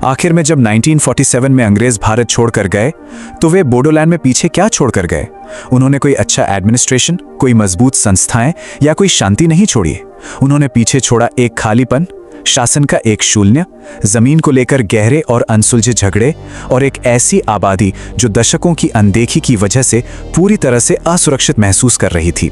आखिर में जब 1947 में अंग्रेज भारत छोड़कर गए तो वे बोडोलैंड में पीछे क्या छोड़कर गए? उन्होंने कोई अच्छा एडमिनिस्ट्रेशन, कोई मजबूत संस्थाएं या कोई शांति नहीं छोड़ी। उन्होंने पीछे छोड़ा एक खालीपन, शासन का एक शून्य, जमीन को लेकर गहरे और अनसुलझे झगड़े और एक ऐसी आबादी जो दशकों की अनदेखी की वजह से पूरी तरह से असुरक्षित महसूस कर रही थी।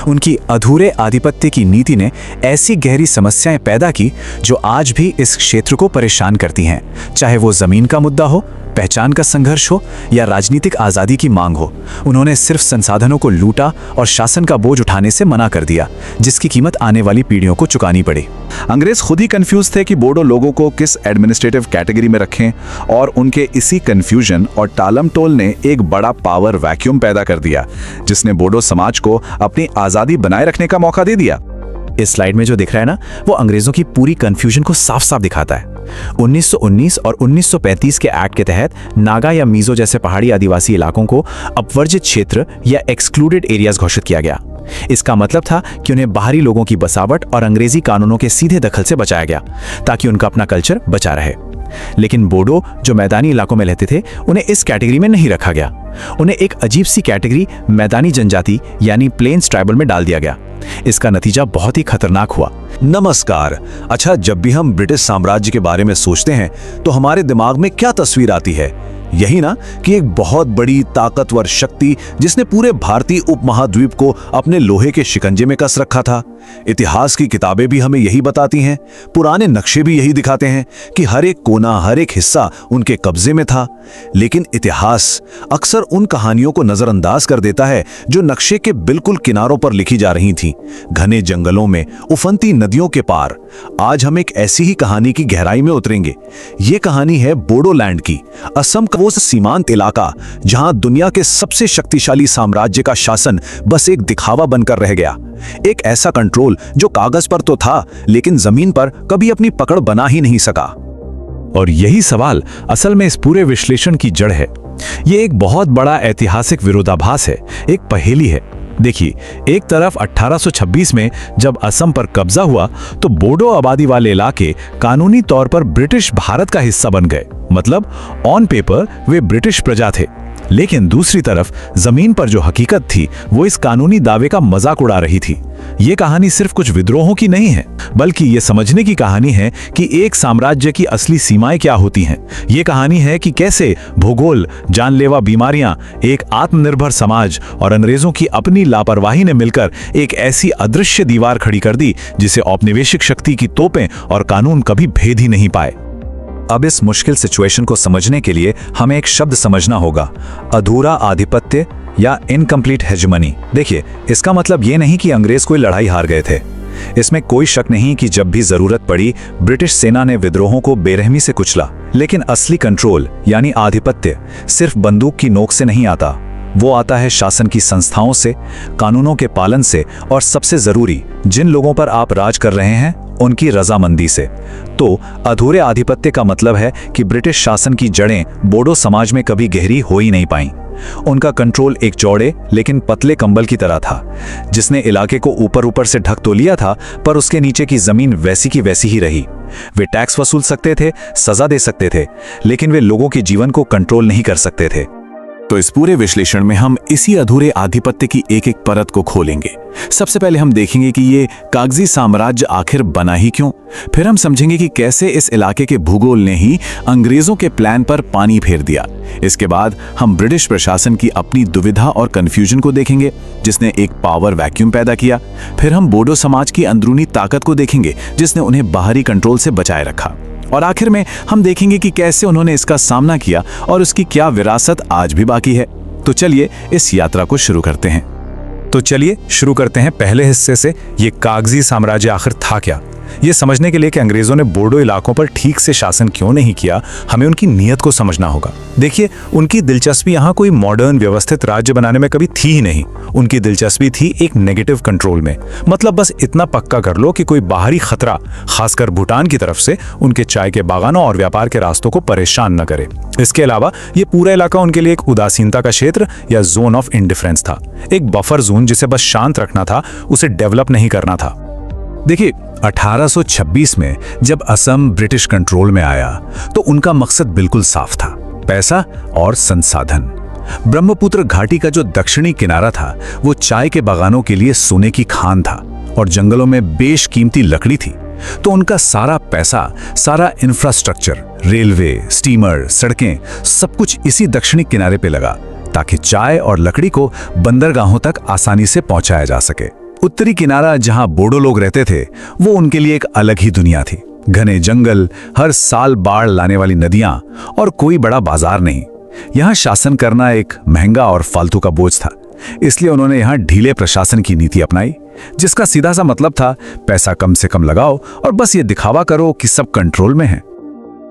उनकी अधूरे आधिपत्य की नीति ने ऐसी गहरी समस्याएं पैदा की जो आज भी इस क्षेत्र को परेशान करती हैं, चाहे वो जमीन का मुद्दा हो, पहचान का संघर्ष हो या राजनीतिक आजादी की मांग हो। उन्होंने सिर्फ संसाधनों को लूटा और शासन का बोझ उठाने से मना कर दिया, जिसकी कीमत आने वाली पीढ़ियों को चुकानी पड़ी। अंग्रेज खुद ही कंफ्यूज थे कि बोडो लोगों को किस एडमिनिस्ट्रेटिव कैटेगरी में रखें, और उनके इसी कंफ्यूजन और टालमटोल ने एक बड़ा पावर वैक्यूम पैदा कर दिया, जिसने बोडो समाज को अपनी आजादी बनाए रखने का मौका दे दिया। इस स्लाइड में जो दिख रहा है ना, वो अंग्रेजों की पूरी कंफ्यूजन को साफ साफ दिखाता है। 1919 और 1935 के एक्ट के तहत नागा या मीजो जैसे पहाड़ी आदिवासी इलाकों को अपवर्जित क्षेत्र या एक्सक्लूडेड एरियाज घोषित किया गया। इसका मतलब था कि उन्हें बाहरी लोगों की बसावट और अंग्रेजी कानूनों के सीधे दखल से बचाया गया, ताकि उनका अपना कल्चर बचा रहे। लेकिन बोडो जो मैदानी इलाकों में रहते थे, उन्हें इस कैटेगरी में नहीं रखा गया। उन्हें एक अजीब सी कैटेगरी मैदानी जनजाति यानी प्लेन्स ट्राइबल में डाल दिया गया। इसका नतीजा बहुत ही खतरनाक हुआ। नमस्कार। अच्छा, जब भी हम ब्रिटिश साम्राज्य के बारे में सोचते हैं तो हमारे दिमाग में क्या तस्वीर आती है? यही ना कि एक बहुत बड़ी ताकतवर शक्ति जिसने पूरे भारतीय उपमहाद्वीप को अपने लोहे के शिकंजे में कस रखा था। इतिहास की किताबें भी हमें यही बताती हैं, पुराने नक्शे भी यही दिखाते हैं कि हर एक कोना, हर एक हिस्सा उनके कब्जे में था। लेकिन इतिहास अक्सर उन कहानियों को नजरअंदाज कर देता है जो नक्शे के बिल्कुल किनारों पर लिखी जा रही थीं, घने जंगलों में, उफनती नदियों के पार। आज हम एक ऐसी ही कहानी की गहराई में उतरेंगे। ये कहानी है बोडोलैंड की, असम का वो सीमांत इलाका जहां दुनिया के सबसे शक्तिशाली साम्राज्य का शासन बस एक दिखावा बनकर रह गया। एक ऐसा कंट्रोल जो कागज पर तो था, लेकिन जमीन पर कभी अपनी पकड़ बना ही नहीं सका। और यही सवाल असल में इस पूरे विश्लेषण की जड़ है। ये एक बहुत बड़ा ऐतिहासिक विरोधाभास है, एक पहेली है। देखिए, एक तरफ 1826 में जब असम पर कब्जा हुआ तो बोडो आबादी वाले इलाके कानूनी तौर पर ब्रिटिश भारत का हिस्सा बन गए, मतलब ऑन पेपर वे ब्रिटिश प्रजा थे। लेकिन दूसरी तरफ जमीन पर जो हकीकत थी वो इस कानूनी दावे का मजाक उड़ा रही थी। ये कहानी सिर्फ कुछ विद्रोहों की नहीं है, बल्कि ये समझने की कहानी है कि एक साम्राज्य की असली सीमाएं क्या होती हैं। ये कहानी है कि कैसे भूगोल, जानलेवा बीमारियां, एक आत्मनिर्भर समाज और अंग्रेजों की अपनी लापरवाही ने मिलकर एक ऐसी अदृश्य दीवार खड़ी कर दी जिसे औपनिवेशिक शक्ति की तोपें और कानून कभी भेद ही नहीं पाए। अब इस मुश्किल सिचुएशन को समझने के लिए हमें एक शब्द समझना होगा, अधूरा आधिपत्य या इनकम्प्लीट हेजेमनी। देखिए, इसका मतलब ये नहीं कि अंग्रेज कोई लड़ाई हार गए थे। इसमें कोई शक नहीं कि जब भी जरूरत पड़ी ब्रिटिश सेना ने विद्रोहों को बेरहमी से कुचला। लेकिन असली कंट्रोल यानी आधिपत्य सिर्फ बंदूक की नोक से नहीं आता। वो आता है शासन की संस्थाओं से, कानूनों के पालन से और सबसे जरूरी, जिन लोगों पर आप राज कर रहे हैं उनकी रजामंदी से। तो अधूरे आधिपत्य का मतलब है कि ब्रिटिश शासन की जड़ें बोडो समाज में कभी गहरी हो ही नहीं पाईं। उनका कंट्रोल एक चौड़े लेकिन पतले कंबल की तरह था, जिसने इलाके को ऊपर ऊपर से ढक तो लिया था, पर उसके नीचे की जमीन वैसी की वैसी ही रही। वे टैक्स वसूल सकते थे, सजा दे सकते थे, लेकिन वे लोगों के जीवन को कंट्रोल नहीं कर सकते थे। तो इस पूरे विश्लेषण में हम इसी अधूरे आधिपत्य की एक एक परत को खोलेंगे। सबसे पहले हम देखेंगे कि ये कागजी साम्राज्य आखिर बना ही क्यों। फिर हम समझेंगे कि कैसे इस इलाके के भूगोल ने ही अंग्रेजों के प्लान पर पानी फेर दिया। इसके बाद हम ब्रिटिश प्रशासन की अपनी दुविधा और कंफ्यूजन को देखेंगे, जिसने एक पावर वैक्यूम पैदा किया। फिर हम बोडो समाज की अंदरूनी ताकत को देखेंगे, जिसने उन्हें बाहरी कंट्रोल से बचाए रखा। और आखिर में हम देखेंगे कि कैसे उन्होंने इसका सामना किया और उसकी क्या विरासत आज भी बाकी है। तो चलिए इस यात्रा को शुरू करते हैं। पहले हिस्से से, ये कागजी साम्राज्य आखिर था क्या। ये समझने के लिए कि अंग्रेजों ने बोडो इलाकों पर ठीक से शासन क्यों नहीं किया, हमें उनकी नीयत को समझना होगा। देखिए, उनकी दिलचस्पी यहाँ कोई मॉडर्न व्यवस्थित राज्य बनाने में कभी थी ही नहीं। उनकी दिलचस्पी थी एक नेगेटिव कंट्रोल में। मतलब बस इतना पक्का कर लो कि कोई बाहरी खतरा, खासकर भूटान की तरफ से, उनके चाय के बागानों और व्यापार के रास्तों को परेशान न करे। इसके अलावा ये पूरा इलाका उनके लिए एक उदासीनता का क्षेत्र या जोन ऑफ इंडिफरेंस था, एक बफर जोन जिसे बस शांत रखना था, उसे डेवलप नहीं करना था। देखिए, 1826 में जब असम ब्रिटिश कंट्रोल में आया तो उनका मकसद बिल्कुल साफ था, पैसा और संसाधन। ब्रह्मपुत्र घाटी का जो दक्षिणी किनारा था वो चाय के बागानों के लिए सोने की खान था और जंगलों में बेशकीमती लकड़ी थी। तो उनका सारा पैसा, सारा इंफ्रास्ट्रक्चर, रेलवे, स्टीमर, सड़कें, सब कुछ इसी दक्षिणी किनारे पे लगा ताकि चाय और लकड़ी को बंदरगाहों तक आसानी से पहुंचाया जा सके। उत्तरी किनारा जहां बोडो लोग रहते थे वो उनके लिए एक अलग ही दुनिया थी। घने जंगल, हर साल बाढ़ लाने वाली नदियां और कोई बड़ा बाजार नहीं। यहां शासन करना एक महंगा और फालतू का बोझ था। इसलिए उन्होंने यहां ढीले प्रशासन की नीति अपनाई, जिसका सीधा सा मतलब था पैसा कम से कम लगाओ और बस ये दिखावा करो कि सब कंट्रोल में है।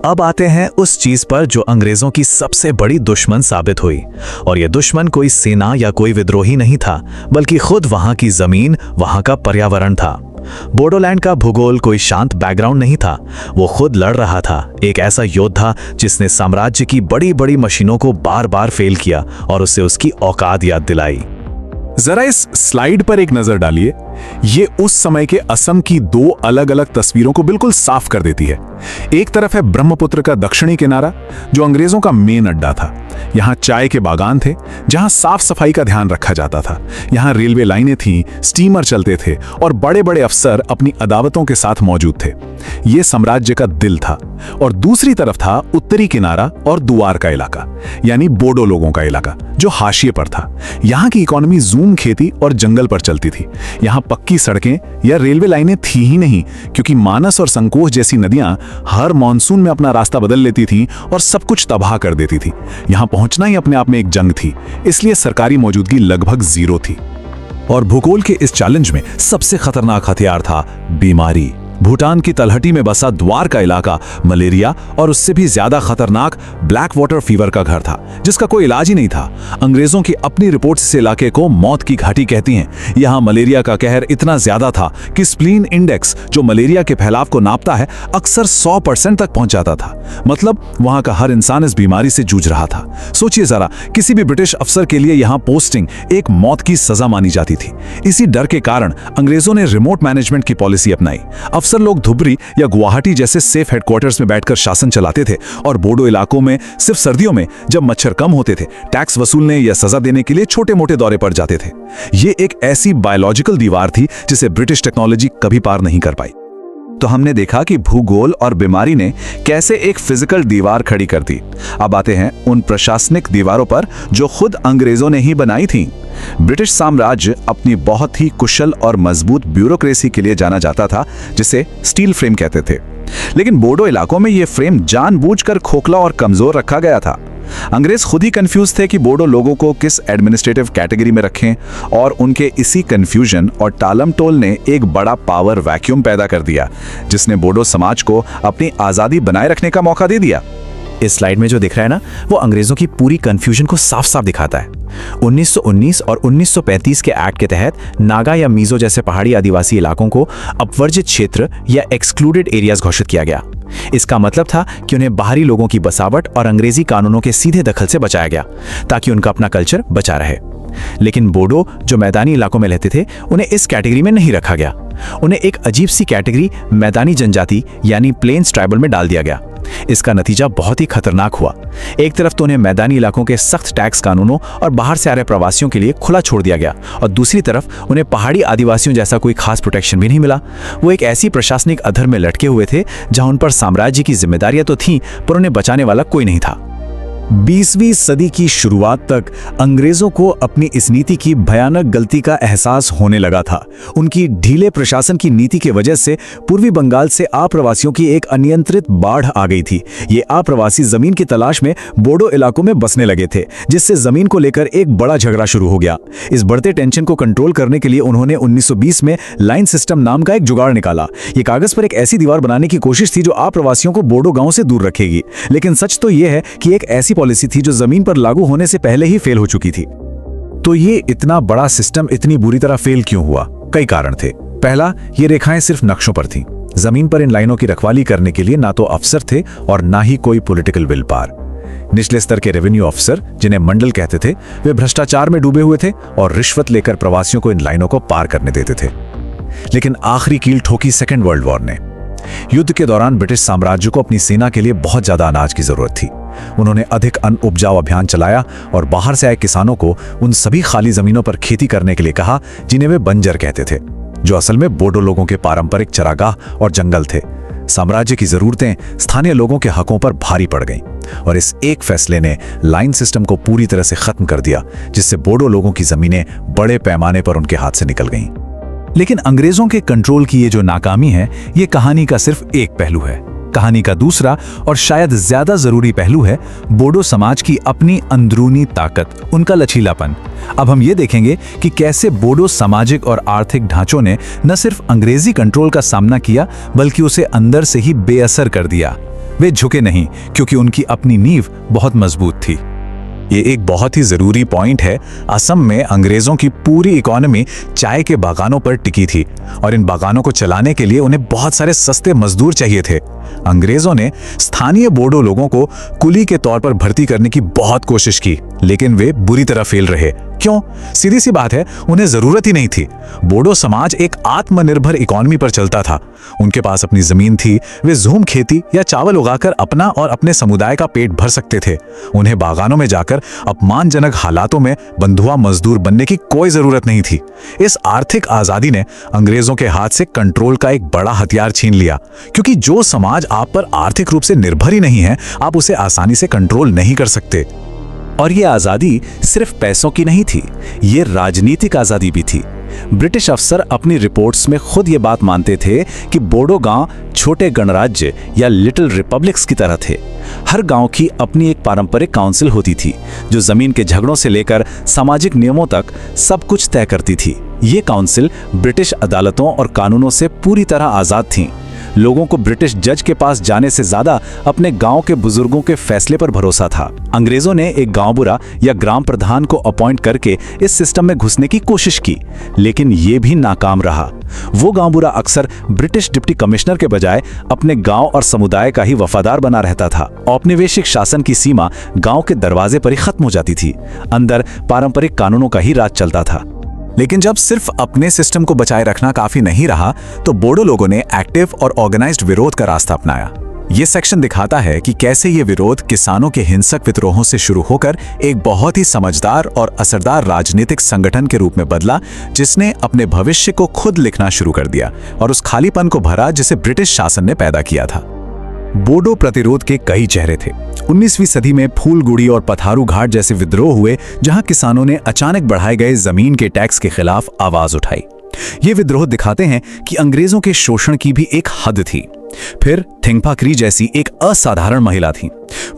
अब आते हैं उस चीज पर जो अंग्रेजों की सबसे बड़ी दुश्मन साबित हुई। और यह दुश्मन कोई सेना या कोई विद्रोही नहीं था, बल्कि खुद वहां की जमीन, वहां का पर्यावरण था। बोडोलैंड का भूगोल कोई शांत बैकग्राउंड नहीं था, वो खुद लड़ रहा था, एक ऐसा योद्धा जिसने साम्राज्य की बड़ी बड़ी मशीनों को बार बार फेल किया और उससे उसकी औकात याद दिलाई। जरा इस स्लाइड पर एक नजर डालिए। ये उस समय के असम की दो अलग अलग तस्वीरों को बिल्कुल साफ कर देती है। एक तरफ है ब्रह्मपुत्र का दक्षिणी किनारा, जो अंग्रेजों का मेन अड्डा था। यहाँ चाय के बागान थे, जहाँ साफ सफाई का ध्यान रखा जाता था। यहाँ रेलवे लाइनें थीं, स्टीमर चलते थे और बड़े बड़े अफसर अपनी अदावतों के साथ मौजूद थे। ये साम्राज्य का दिल था। और दूसरी तरफ था उत्तरी किनारा और दुआर का इलाका, यानी बोडो लोगों का इलाका, जो हाशिए पर था। यहाँ की इकोनॉमी जूम खेती और जंगल पर चलती थी। यहाँ पक्की सड़कें या रेलवे लाइनें थी ही नहीं, क्योंकि मानस और संकोच जैसी नदियां हर मॉनसून में अपना रास्ता बदल लेती थीं और सब कुछ तबाह कर देती थी। यहाँ पहुंचना ही अपने आप में एक जंग थी, इसलिए सरकारी मौजूदगी लगभग जीरो थी। और भूगोल के इस चैलेंज में सबसे खतरनाक हथियार था बीमारी। भूटान की तलहटी में बसा द्वार का इलाका मलेरिया और उससे भी ज्यादा खतरनाक ब्लैक वाटर फीवर का घर था, जिसका कोई इलाज ही नहीं था। अंग्रेजों की अपनी रिपोर्ट्स इस इलाके को मौत की घाटी कहती हैं। यहाँ मलेरिया का कहर इतना ज्यादा था कि स्प्लीन इंडेक्स, जो मलेरिया के फैलाव को नापता है, अक्सर 100% तक पहुंच जाता था। मतलब वहां का हर इंसान इस बीमारी से जूझ रहा था। सोचिए जरा, किसी भी ब्रिटिश अफसर के लिए यहाँ पोस्टिंग एक मौत की सजा मानी जाती थी। इसी डर के कारण अंग्रेजों ने रिमोट मैनेजमेंट की पॉलिसी अपनाई। अफसर लोग धुबरी या गुवाहाटी जैसे सेफ हेडक्वार्टर्स में बैठकर शासन चलाते थे और बोडो इलाकों में सिर्फ सर्दियों में, जब मच्छर कम होते थे, टैक्स वसूलने या सजा देने के लिए छोटे मोटे दौरे पर जाते थे। ये एक ऐसी बायोलॉजिकल दीवार थी जिसे ब्रिटिश टेक्नोलॉजी कभी पार नहीं कर पाई। तो हमने देखा कि भूगोल और बीमारी ने कैसे एक फिजिकल दीवार खड़ी कर दी। अब आते हैं उन प्रशासनिक दीवारों पर जो खुद अंग्रेजों ने ही बनाई थीं। ब्रिटिश साम्राज्य अपनी बहुत ही कुशल और मजबूत ब्यूरोक्रेसी के लिए जाना जाता था, जिसे स्टील फ्रेम कहते थे। लेकिन बोडो इलाकों में यह फ्रेम जानबूझकर खोखला और कमजोर रखा गया था। अंग्रेज खुद ही कंफ्यूज थे कि बोडो लोगों को किस एडमिनिस्ट्रेटिव कैटेगरी में रखें, और उनके इसी कंफ्यूजन और टालम टोल ने एक बड़ा पावर वैक्यूम पैदा कर दिया, जिसने बोडो समाज को अपनी आजादी बनाए रखने का मौका दे दिया। इस स्लाइड में जो दिख रहा है ना, वो अंग्रेजों की पूरी कंफ्यूजन को साफ साफ दिखाता है। 1919 और 1935 के एक्ट के तहत नागा या मीजो जैसे पहाड़ी आदिवासी इलाकों को अपवर्जित क्षेत्र या एक्सक्लूडेड एरियाज घोषित किया गया। इसका मतलब था कि उन्हें बाहरी लोगों की बसावट और अंग्रेजी कानूनों के सीधे दखल से बचाया गया, ताकि उनका अपना कल्चर बचा रहे। लेकिन बोडो, जो मैदानी इलाकों में रहते थे, उन्हें इस कैटेगरी में नहीं रखा गया। उन्हें एक अजीब सी कैटेगरी मैदानी जनजाति यानी प्लेन्स ट्राइबल में डाल दिया गया। इसका नतीजा बहुत ही खतरनाक हुआ। एक तरफ तो उन्हें मैदानी इलाकों के सख्त टैक्स कानूनों और बाहर से आ रहे प्रवासियों के लिए खुला छोड़ दिया गया, और दूसरी तरफ उन्हें पहाड़ी आदिवासियों जैसा कोई खास प्रोटेक्शन भी नहीं मिला। वो एक ऐसी प्रशासनिक अधर में लटके हुए थे जहां उन पर साम्राज्य की जिम्मेदारियां तो थीं, पर उन्हें बचाने वाला कोई नहीं था। 20वीं सदी की शुरुआत तक अंग्रेजों को अपनी इस नीति की भयानक गलती का एहसास होने लगा था। उनकी ढीले प्रशासन की नीति की वजह से पूर्वी बंगाल से आप्रवासियों की एक अनियंत्रित बाढ़ आ गई थी। ये आप्रवासी जमीन की तलाश में बोडो इलाकों में बसने लगे थे, जिससे जमीन को लेकर एक बड़ा झगड़ा शुरू हो गया। इस बढ़ते टेंशन को कंट्रोल करने के लिए उन्होंने 1920 में लाइन सिस्टम नाम का एक जुगाड़ निकाला। ये कागज पर एक ऐसी दीवार बनाने की कोशिश थी जो आप्रवासियों को बोडो गांव से दूर रखेगी। लेकिन सच तो यह है कि एक ऐसी पॉलिसी थी जो जमीन पर लागू होने से पहले ही फेल हो चुकी थी। तो ये इतना बड़ा सिस्टम इतनी बुरी तरह फेल क्यों हुआ? कई कारण थे। पहला, ये रेखाएं सिर्फ नक्शों पर थीं। जमीन पर इन लाइनों की रखवाली करने के लिए ना तो अफसर थे और ना ही कोई पॉलिटिकल विल पावर। निचले स्तर के रेवेन्यू अफसर, जिन्हें मंडल कहते थे, वे भ्रष्टाचार में डूबे हुए थे और रिश्वत लेकर प्रवासियों को इन लाइनों को पार करने देते थे। लेकिन आखिरी कील ठोकी सेकेंड वर्ल्ड वॉर ने। युद्ध के दौरान ब्रिटिश साम्राज्य को अपनी सेना के लिए बहुत ज्यादा अनाज की जरूरत थी। उन्होंने अधिक अन्न उपजाऊ अभियान चलाया और बाहर से आए किसानों को उन सभी खाली जमीनों पर खेती करने के लिए कहा जिन्हें वे बंजर कहते थे, जो असल में बोडो लोगों के पारंपरिक चरागाह और जंगल थे। साम्राज्य की जरूरतें स्थानीय लोगों के हकों पर भारी पड़ गईं और इस एक फैसले ने लाइन सिस्टम को पूरी तरह से खत्म कर दिया, जिससे बोडो लोगों की जमीनें बड़े पैमाने पर उनके हाथ से निकल गईं। लेकिन अंग्रेजों के कंट्रोल की ये जो नाकामी है, ये कहानी का सिर्फ एक पहलू है। कहानी का दूसरा और शायद ज्यादा जरूरी पहलू है बोडो समाज की अपनी अंदरूनी ताकत, उनका लचीलापन। अब हम ये देखेंगे कि कैसे बोडो सामाजिक और आर्थिक ढांचों ने न सिर्फ अंग्रेजी कंट्रोल का सामना किया, बल्कि उसे अंदर से ही बेअसर कर दिया। वे झुके नहीं, क्योंकि उनकी अपनी नींव बहुत मजबूत थी। ये एक बहुत ही जरूरी पॉइंट है। असम में अंग्रेजों की पूरी इकोनॉमी चाय के बागानों पर टिकी थी और इन बागानों को चलाने के लिए उन्हें बहुत सारे सस्ते मजदूर चाहिए थे। अंग्रेजों ने स्थानीय बोडो लोगों को कुली के तौर पर भर्ती करने की बहुत कोशिश की, लेकिन वे बुरी तरह फेल रहे। क्यों? सीधी सी बात है, उन्हें जरूरत ही नहीं थी। बोडो समाज एक आत्मनिर्भर इकोनॉमी पर चलता था। उनके पास अपनी जमीन थी, वे झूम खेती या चावल उगाकर अपना और अपने समुदाय का पेट भर सकते थे। उन्हें बागानों में जाकर अपमानजनक हालातों में बंधुआ मजदूर बनने की कोई जरूरत नहीं थी। इस आर्थिक आजादी ने अंग्रेजों के हाथ से कंट्रोल का एक बड़ा हथियार छीन लिया, क्योंकि जो समाज आप पर आर्थिक रूप से निर्भर ही नहीं है, आप उसे आसानी से कंट्रोल नहीं कर सकते। और ये आजादी सिर्फ पैसों की नहीं थी, ये राजनीतिक आजादी भी थी। ब्रिटिश अफसर अपनी रिपोर्ट्स में खुद ये बात मानते थे कि बोडो गांव छोटे गणराज्य या लिटिल रिपब्लिक्स की तरह थे। हर गांव की अपनी एक पारंपरिक काउंसिल होती थी, जो जमीन के झगड़ों से लेकर सामाजिक नियमों तक सब कुछ तय करती थी। ये काउंसिल ब्रिटिश अदालतों और कानूनों से पूरी तरह आजाद थीं। लोगों को ब्रिटिश जज के पास जाने से ज्यादा अपने गांव के बुजुर्गों के फैसले पर भरोसा था। अंग्रेजों ने एक गांव बुरा या ग्राम प्रधान को अपॉइंट करके इस सिस्टम में घुसने की कोशिश की, लेकिन ये भी नाकाम रहा। वो गांव बुरा अक्सर ब्रिटिश डिप्टी कमिश्नर के बजाय अपने गांव और समुदाय का ही वफादार बना रहता था। औपनिवेशिक शासन की सीमा गांव के दरवाजे पर ही खत्म हो जाती थी। अंदर पारंपरिक कानूनों का ही राज चलता था। लेकिन जब सिर्फ अपने सिस्टम को बचाए रखना काफी नहीं रहा, तो बोडो लोगों ने एक्टिव और ऑर्गेनाइज्ड विरोध का रास्ता अपनाया। ये सेक्शन दिखाता है कि कैसे ये विरोध किसानों के हिंसक विद्रोहों से शुरू होकर एक बहुत ही समझदार और असरदार राजनीतिक संगठन के रूप में बदला, जिसने अपने भविष्य को खुद लिखना शुरू कर दिया और उस खालीपन को भरा जिसे ब्रिटिश शासन ने पैदा किया था। बोडो प्रतिरोध के कई चेहरे थे। 19वीं सदी में फूलगुड़ी और पथारू घाट जैसे विद्रोह हुए, जहां किसानों ने अचानक बढ़ाए गए जमीन के टैक्स के खिलाफ आवाज उठाई। ये विद्रोह दिखाते हैं कि अंग्रेजों के शोषण की भी एक हद थी। फिर थिंगफा जैसी एक असाधारण महिला थी।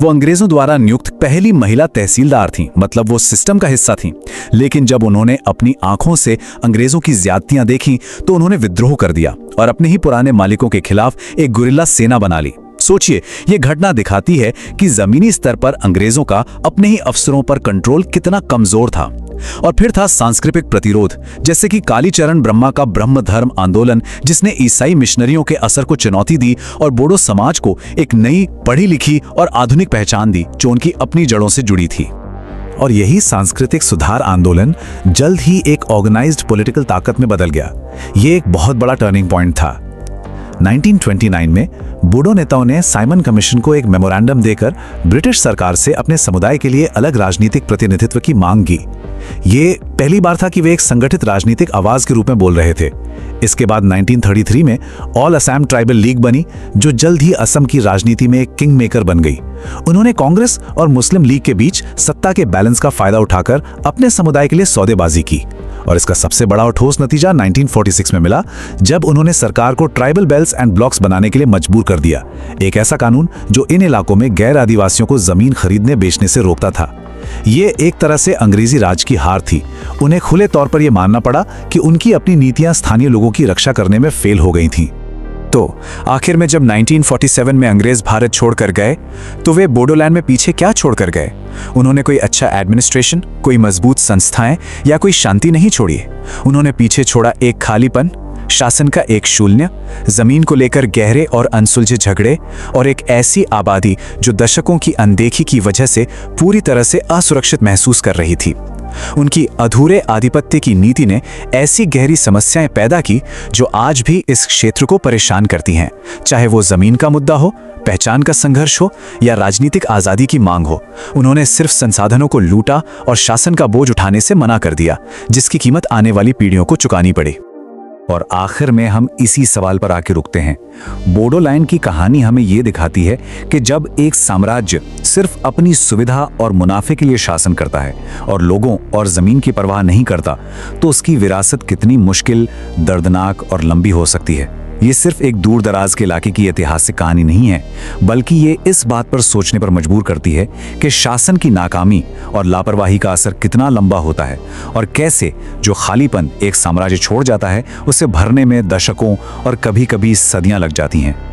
वो अंग्रेजों द्वारा नियुक्त पहली महिला तहसीलदार थी, मतलब वो सिस्टम का हिस्सा थी। लेकिन जब उन्होंने अपनी आंखों से अंग्रेजों की ज्यादतियां देखी, तो उन्होंने विद्रोह कर दिया और अपने ही पुराने मालिकों के खिलाफ एक गुरिल्ला सेना बना ली। सोचिए, ये घटना दिखाती है कि जमीनी स्तर पर अंग्रेजों का अपने ही अफसरों पर कंट्रोल कितना कमजोर था। और फिर था सांस्कृतिक प्रतिरोध, जैसे कि कालीचरण ब्रह्मा का ब्रह्म धर्म आंदोलन, जिसने ईसाई मिशनरियों के असर को चुनौती दी और बोडो समाज को एक नई पढ़ी लिखी और आधुनिक पहचान दी, जो उनकी अपनी जड़ों से जुड़ी थी। और यही सांस्कृतिक सुधार आंदोलन जल्द ही एक ऑर्गेनाइज्ड पॉलिटिकल ताकत में बदल गया। ये एक बहुत बड़ा टर्निंग पॉइंट था। 1929 में बोडो नेताओं ने साइमन कमीशन को एक मेमोरेंडम देकर ब्रिटिश सरकार से अपने समुदाय के लिए अलग राजनीतिक प्रतिनिधित्व की मांग की। ये पहली बार था कि वे एक संगठित राजनीतिक आवाज के रूप में बोल रहे थे। इसके बाद 1933 में ऑल असम ट्राइबल लीग बनी, जो जल्द ही असम की राजनीति में एक किंग मेकर बन गई। उन्होंने कांग्रेस और मुस्लिम लीग के बीच सत्ता के बैलेंस का फायदा उठाकर अपने समुदाय के लिए सौदेबाजी की, और इसका सबसे बड़ा और ठोस नतीजा 1946 में मिला, जब उन्होंने सरकार को ट्राइबल बेल्ट्स एंड ब्लॉक्स बनाने के लिए मजबूर कर दिया। एक ऐसा कानून जो इन इलाकों में गैर आदिवासियों को जमीन खरीदने बेचने से रोकता था। ये एक तरह से अंग्रेजी राज की हार थी। उन्हें खुले तौर पर यह मानना पड़ा कि उनकी अपनी नीतियां स्थानीय लोगों की रक्षा करने में फेल हो गई थीं। तो आखिर में जब 1947 में अंग्रेज भारत छोड़कर गए, तो वे बोडोलैंड में पीछे क्या छोड़कर गए? उन्होंने कोई अच्छा एडमिनिस्ट्रेशन, कोई मजबूत संस्थाएं या कोई शांति नहीं छोड़ी। उन्होंने पीछे छोड़ा एक खालीपन, शासन का एक शून्य, जमीन को लेकर गहरे और अनसुलझे झगड़े, और एक ऐसी आबादी जो दशकों की अनदेखी की वजह से पूरी तरह से असुरक्षित महसूस कर रही थी। उनकी अधूरे आधिपत्य की नीति ने ऐसी गहरी समस्याएं पैदा की जो आज भी इस क्षेत्र को परेशान करती हैं, चाहे वो जमीन का मुद्दा हो, पहचान का संघर्ष हो या राजनीतिक आजादी की मांग हो। उन्होंने सिर्फ संसाधनों को लूटा और शासन का बोझ उठाने से मना कर दिया, जिसकी कीमत आने वाली पीढ़ियों को चुकानी पड़ी। और आखिर में हम इसी सवाल पर आके रुकते हैं। बोडो लाइन की कहानी हमें ये दिखाती है कि जब एक साम्राज्य सिर्फ अपनी सुविधा और मुनाफे के लिए शासन करता है और लोगों और जमीन की परवाह नहीं करता, तो उसकी विरासत कितनी मुश्किल, दर्दनाक और लंबी हो सकती है। ये सिर्फ एक दूर दराज के इलाके की ऐतिहासिक कहानी नहीं है, बल्कि ये इस बात पर सोचने पर मजबूर करती है कि शासन की नाकामी और लापरवाही का असर कितना लंबा होता है और कैसे जो खालीपन एक साम्राज्य छोड़ जाता है उसे भरने में दशकों और कभी-कभी सदियां लग जाती हैं।